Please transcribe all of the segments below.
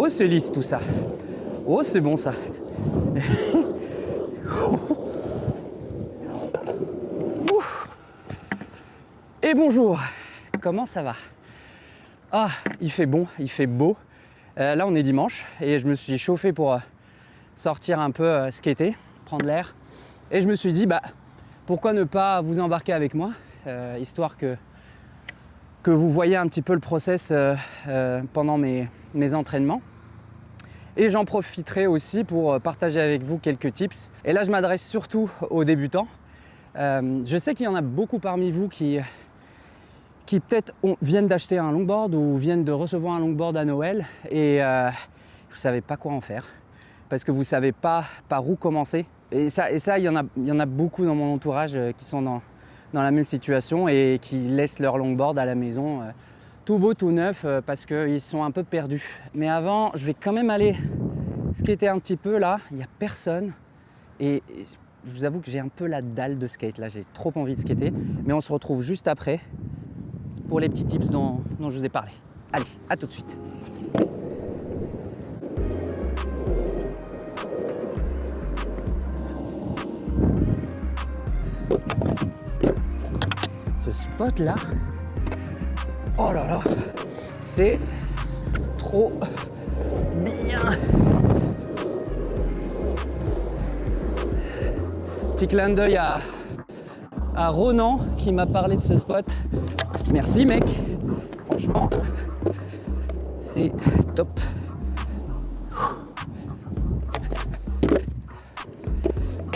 Oh, c'est lisse tout ça. Oh, c'est bon ça. Et bonjour, comment ça va? Ah, il fait bon, il fait beau. Là, on est dimanche et je me suis chauffé pour sortir un peu skater, prendre l'air. Et je me suis dit, pourquoi ne pas vous embarquer avec moi, histoire que vous voyez un petit peu le process pendant mes entraînements. Et j'en profiterai aussi pour partager avec vous quelques tips. Et là, je m'adresse surtout aux débutants. Je sais qu'il y en a beaucoup parmi vous qui peut-être viennent d'acheter un longboard ou viennent de recevoir un longboard à Noël et vous ne savez pas quoi en faire parce que vous ne savez pas par où commencer. Et ça, il y en a beaucoup dans mon entourage qui sont dans la même situation et qui laissent leur longboard à la maison tout beau, tout neuf parce qu'ils sont un peu perdus. Mais avant, je vais quand même aller skater un petit peu là, il n'y a personne et je vous avoue que j'ai un peu la dalle de skate là, j'ai trop envie de skater, mais on se retrouve juste après pour les petits tips dont je vous ai parlé. Allez, à tout de suite. Ce spot là, oh là là, c'est trop bien. Petit clin d'œil à Ronan qui m'a parlé de ce spot. Merci mec, franchement, c'est top.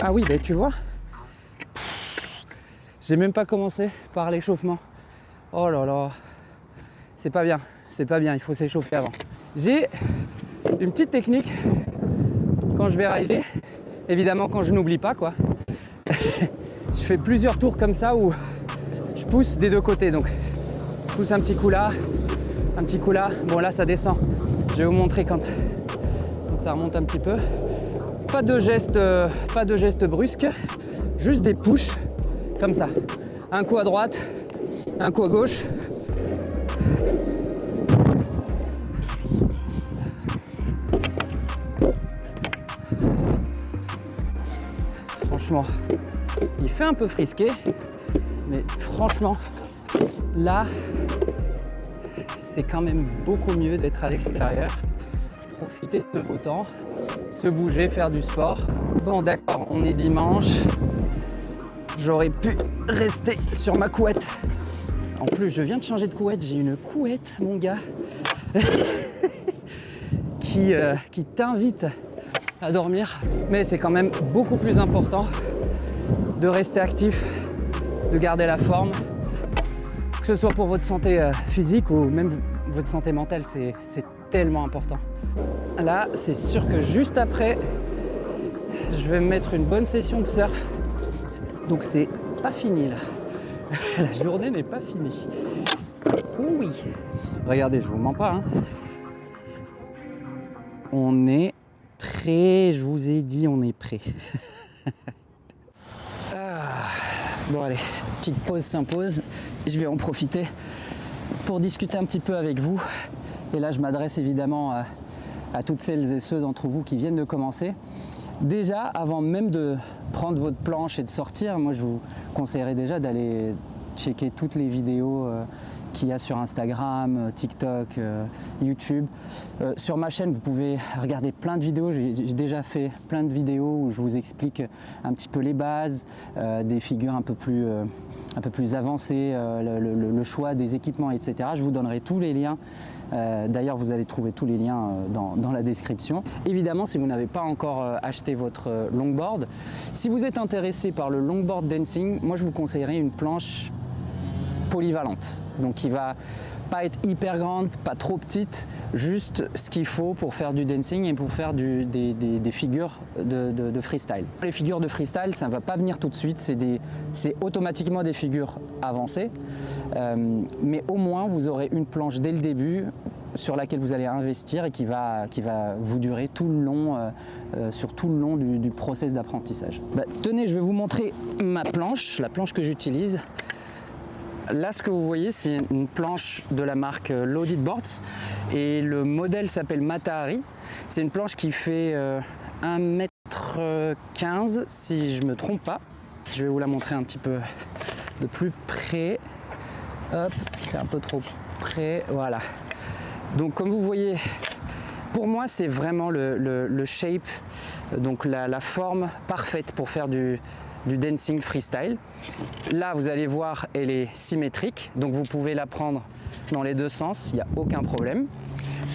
Ah oui, tu vois, j'ai même pas commencé par l'échauffement. Oh là là, c'est pas bien, il faut s'échauffer avant. J'ai une petite technique quand je vais rider, évidemment quand je n'oublie pas quoi. Je fais plusieurs tours comme ça où je pousse des deux côtés, donc je pousse un petit coup là, un petit coup là. Bon là ça descend, je vais vous montrer quand ça remonte un petit peu. Pas de geste brusque, juste des pushes comme ça. Un coup à droite, un coup à gauche. Franchement, il fait un peu frisqué, mais franchement, là, c'est quand même beaucoup mieux d'être à l'extérieur. Profiter de beau temps, se bouger, faire du sport. Bon d'accord, on est dimanche. J'aurais pu rester sur ma couette. En plus, je viens de changer de couette. J'ai une couette, mon gars, qui t'invite à dormir. Mais c'est quand même beaucoup plus important de rester actif, de garder la forme, que ce soit pour votre santé physique ou même votre santé mentale, c'est tellement important. Là, c'est sûr que juste après, je vais me mettre une bonne session de surf. Donc c'est pas fini là. La journée n'est pas finie. Et oui. Regardez, je vous mens pas. On est prêt, je vous ai dit, on est prêt. Bon allez, petite pause s'impose. Je vais en profiter pour discuter un petit peu avec vous. Et là, je m'adresse évidemment à toutes celles et ceux d'entre vous qui viennent de commencer. Déjà, avant même de prendre votre planche et de sortir, moi je vous conseillerais déjà d'aller checker toutes les vidéos qu'il y a sur Instagram, TikTok, YouTube. Sur ma chaîne, vous pouvez regarder plein de vidéos. J'ai déjà fait plein de vidéos où je vous explique un petit peu les bases, des figures un peu plus avancées, le choix des équipements, etc. Je vous donnerai tous les liens. D'ailleurs, vous allez trouver tous les liens dans la description. Évidemment, si vous n'avez pas encore acheté votre longboard, si vous êtes intéressé par le longboard dancing, moi je vous conseillerais une planche polyvalente. Donc qui va pas être hyper grande, pas trop petite, juste ce qu'il faut pour faire du dancing et pour faire des figures de freestyle. Les figures de freestyle, ça ne va pas venir tout de suite, c'est automatiquement des figures avancées, mais au moins vous aurez une planche dès le début sur laquelle vous allez investir et qui va vous durer tout le long, sur tout le long du process d'apprentissage. Tenez, je vais vous montrer ma planche, la planche que j'utilise. là ce que vous voyez c'est une planche de la marque Loaded Boards et le modèle s'appelle Matahari. C'est une planche qui fait 1,15 m si je me trompe pas. Je vais vous la montrer un petit peu de plus près. Hop, c'est un peu trop près, voilà. Donc comme vous voyez, pour moi c'est vraiment le shape, donc la forme parfaite pour faire du dancing freestyle. Là vous allez voir, elle est symétrique, donc vous pouvez la prendre dans les deux sens, il n'y a aucun problème.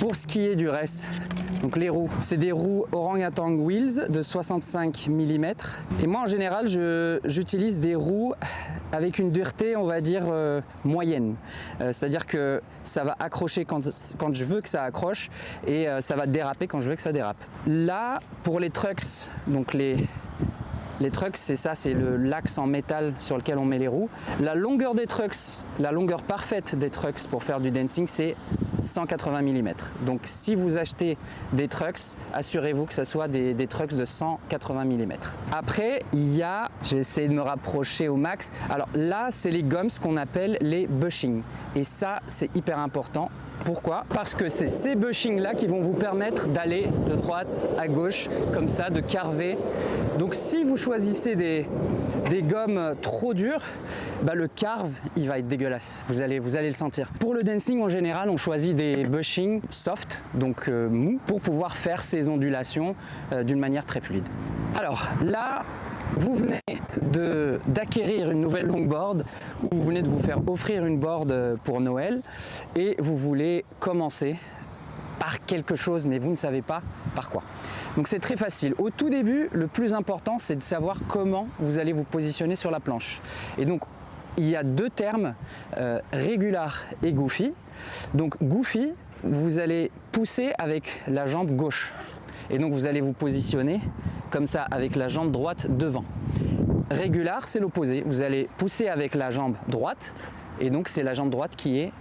Pour ce qui est du reste, donc les roues, c'est des roues Orangutan Wheels de 65 mm. Et moi en général, j'utilise des roues avec une dureté, on va dire, moyenne. C'est-à-dire que ça va accrocher quand je veux que ça accroche et ça va déraper quand je veux que ça dérape. Là, pour les trucks, donc les trucks, c'est ça, c'est l'axe en métal sur lequel on met les roues. La longueur des trucks, la longueur parfaite des trucks pour faire du dancing, c'est 180 mm. Donc si vous achetez des trucks, assurez-vous que ce soit des trucks de 180 mm. Après, il y a, je vais essayer de me rapprocher au max. Alors là, c'est les gums qu'on appelle les bushings. Et ça, c'est hyper important. Pourquoi? Parce que c'est ces bushings là qui vont vous permettre d'aller de droite à gauche comme ça, de carver. Donc si vous choisissez des gommes trop dures, bah, le carve il va être dégueulasse, vous allez le sentir. Pour le dancing en général, on choisit des bushings soft, donc mous, pour pouvoir faire ces ondulations d'une manière très fluide. Alors là, vous venez d'acquérir une nouvelle longboard ou vous venez de vous faire offrir une board pour Noël et vous voulez commencer par quelque chose mais vous ne savez pas par quoi. Donc c'est très facile. Au tout début, le plus important c'est de savoir comment vous allez vous positionner sur la planche. Et donc il y a deux termes, regular et goofy. Donc goofy, vous allez pousser avec la jambe gauche. Et donc vous allez vous positionner comme ça avec la jambe droite devant. Regular, c'est l'opposé. Vous allez pousser avec la jambe droite et donc c'est la jambe droite qui est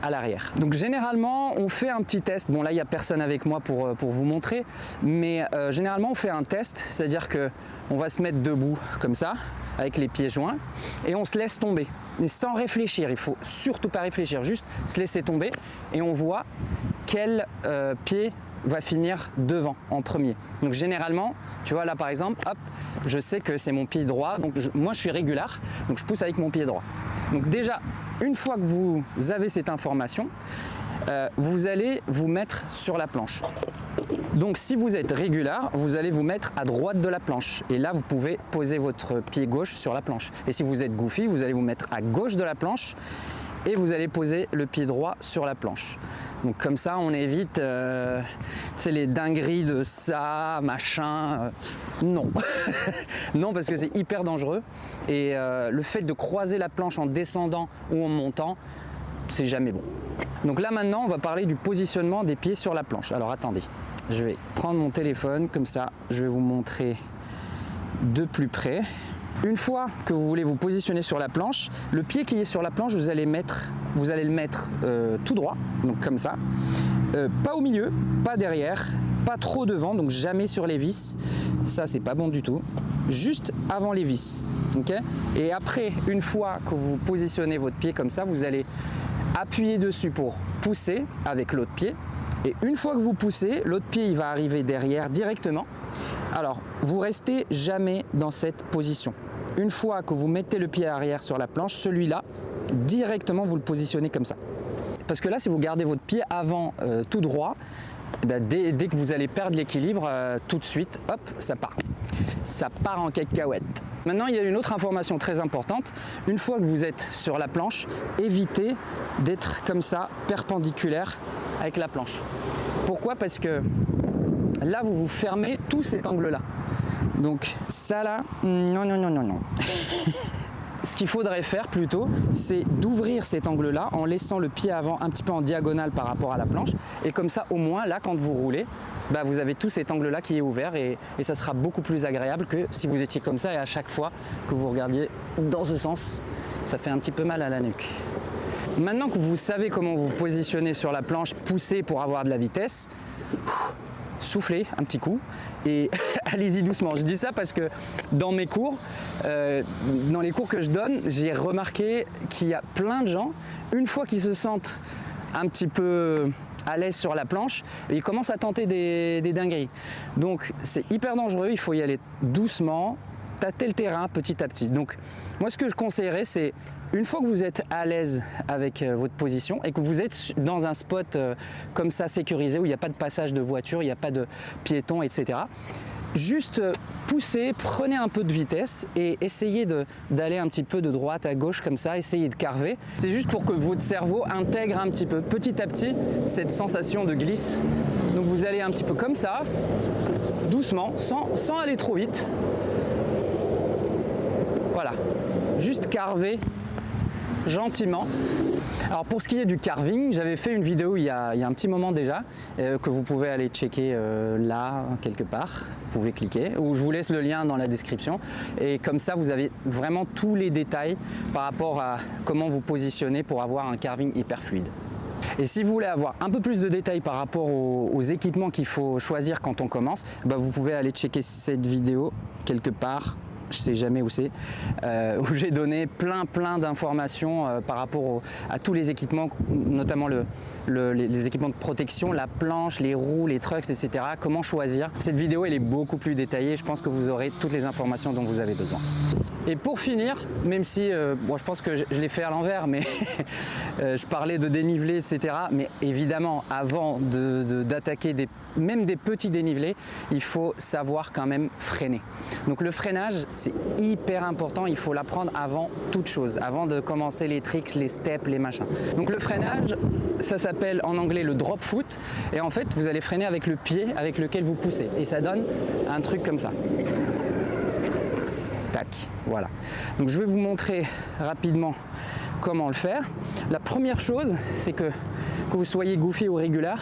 à l'arrière. Donc généralement on fait un petit test. Bon là il n'y a personne avec moi pour vous montrer, mais généralement on fait un test, c'est-à-dire que on va se mettre debout comme ça avec les pieds joints et on se laisse tomber. Mais sans réfléchir, il faut surtout pas réfléchir, juste se laisser tomber et on voit quel pied va finir devant en premier. Donc généralement, tu vois là par exemple, hop, je sais que c'est mon pied droit, donc moi je suis régular, donc je pousse avec mon pied droit. Donc déjà, une fois que vous avez cette information, vous allez vous mettre sur la planche. Donc si vous êtes régular, vous allez vous mettre à droite de la planche et là vous pouvez poser votre pied gauche sur la planche. Et si vous êtes goofy, vous allez vous mettre à gauche de la planche et vous allez poser le pied droit sur la planche. Donc comme ça on évite les dingueries de ça, machin, non. Non, parce que c'est hyper dangereux et le fait de croiser la planche en descendant ou en montant, c'est jamais bon. Donc là maintenant on va parler du positionnement des pieds sur la planche. Alors attendez, je vais prendre mon téléphone, comme ça je vais vous montrer de plus près. Une fois que vous voulez vous positionner sur la planche, le pied qui est sur la planche, vous allez le mettre tout droit, donc comme ça. Pas au milieu, pas derrière, pas trop devant, donc jamais sur les vis. Ça, c'est pas bon du tout. Juste avant les vis. Okay. Et après, une fois que vous positionnez votre pied comme ça, vous allez appuyer dessus pour pousser avec l'autre pied. Et une fois que vous poussez, l'autre pied il va arriver derrière directement. Alors, vous restez jamais dans cette position. Une fois que vous mettez le pied arrière sur la planche, celui-là, directement vous le positionnez comme ça. Parce que là, si vous gardez votre pied avant tout droit, ben, dès que vous allez perdre l'équilibre, tout de suite, hop, ça part. Ça part en cacahuète. Maintenant, il y a une autre information très importante. Une fois que vous êtes sur la planche, évitez d'être comme ça, perpendiculaire avec la planche. Pourquoi? Parce que là, vous vous fermez tout cet angle-là. Donc ça là, non, non, non, non, non. Ce qu'il faudrait faire plutôt, c'est d'ouvrir cet angle-là en laissant le pied avant un petit peu en diagonale par rapport à la planche. Et comme ça, au moins, là, quand vous roulez, bah, vous avez tout cet angle-là qui est ouvert et ça sera beaucoup plus agréable que si vous étiez comme ça et à chaque fois que vous regardiez dans ce sens, ça fait un petit peu mal à la nuque. Maintenant que vous savez comment vous positionnez sur la planche, pousser pour avoir de la vitesse, soufflez un petit coup et allez-y doucement. Je dis ça parce que dans mes cours, dans les cours que je donne, j'ai remarqué qu'il y a plein de gens, une fois qu'ils se sentent un petit peu à l'aise sur la planche, ils commencent à tenter des dingueries. Donc c'est hyper dangereux, il faut y aller doucement, tâter le terrain petit à petit. Donc moi ce que je conseillerais, c'est une fois que vous êtes à l'aise avec votre position et que vous êtes dans un spot comme ça sécurisé où il n'y a pas de passage de voiture, il n'y a pas de piétons, etc. Juste poussez, prenez un peu de vitesse et essayez d'aller un petit peu de droite à gauche comme ça, essayez de carver. C'est juste pour que votre cerveau intègre un petit peu, petit à petit, cette sensation de glisse. Donc vous allez un petit peu comme ça, doucement, sans aller trop vite. Voilà, juste carver gentiment. Alors pour ce qui est du carving, j'avais fait une vidéo il y a un petit moment déjà, que vous pouvez aller checker là, quelque part, vous pouvez cliquer, ou je vous laisse le lien dans la description, et comme ça vous avez vraiment tous les détails par rapport à comment vous positionner pour avoir un carving hyper fluide. Et si vous voulez avoir un peu plus de détails par rapport aux équipements qu'il faut choisir quand on commence, bah vous pouvez aller checker cette vidéo quelque part, je sais jamais où c'est, où j'ai donné plein d'informations par rapport à tous les équipements, notamment les équipements de protection, la planche, les roues, les trucks, etc. Comment choisir. Cette vidéo elle est beaucoup plus détaillée, je pense que vous aurez toutes les informations dont vous avez besoin. Et pour finir, même si bon, je pense que je l'ai fait à l'envers, mais je parlais de dénivelé, etc. Mais évidemment, avant d'attaquer même des petits dénivelés, il faut savoir quand même freiner. Donc le freinage, c'est hyper important, il faut l'apprendre avant toute chose, avant de commencer les tricks, les steps, les machins. Donc le freinage, ça s'appelle en anglais le drop foot, et en fait vous allez freiner avec le pied avec lequel vous poussez, et ça donne un truc comme ça. Tac, voilà. Donc je vais vous montrer rapidement comment le faire. La première chose, c'est que vous soyez goofy ou régulier,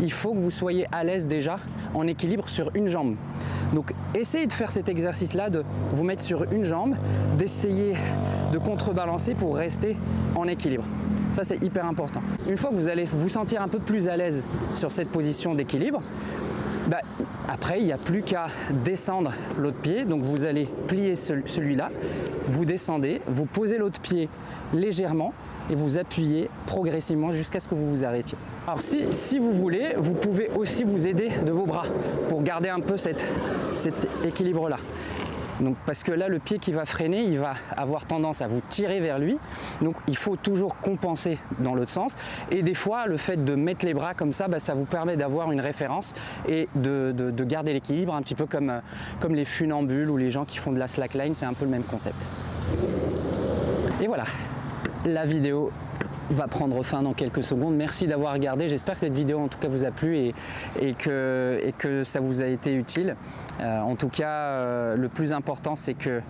il faut que vous soyez à l'aise déjà en équilibre sur une jambe. Donc essayez de faire cet exercice-là, de vous mettre sur une jambe, d'essayer de contrebalancer pour rester en équilibre. Ça, c'est hyper important. Une fois que vous allez vous sentir un peu plus à l'aise sur cette position d'équilibre, bah, après, il n'y a plus qu'à descendre l'autre pied. Donc vous allez plier celui-là, vous descendez, vous posez l'autre pied légèrement et vous appuyez progressivement jusqu'à ce que vous vous arrêtiez. Alors si vous voulez, vous pouvez aussi vous aider de vos bras pour garder un peu cet équilibre-là. Donc, parce que là, le pied qui va freiner, il va avoir tendance à vous tirer vers lui. Donc il faut toujours compenser dans l'autre sens. Et des fois, le fait de mettre les bras comme ça, bah, ça vous permet d'avoir une référence et de garder l'équilibre, un petit peu comme les funambules ou les gens qui font de la slackline, c'est un peu le même concept. Et voilà, la vidéo va prendre fin dans quelques secondes. Merci d'avoir regardé. J'espère que cette vidéo en tout cas vous a plu et que ça vous a été utile. En tout cas, le plus important c'est que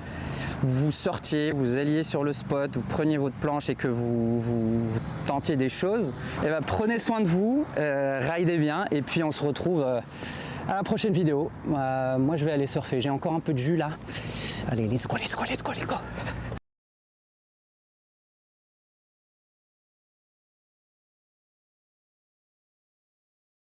vous sortiez, vous alliez sur le spot, vous preniez votre planche et que vous tentiez des choses. Et ben, prenez soin de vous, ridez bien et puis on se retrouve à la prochaine vidéo. Moi je vais aller surfer. J'ai encore un peu de jus là. Allez, let's go.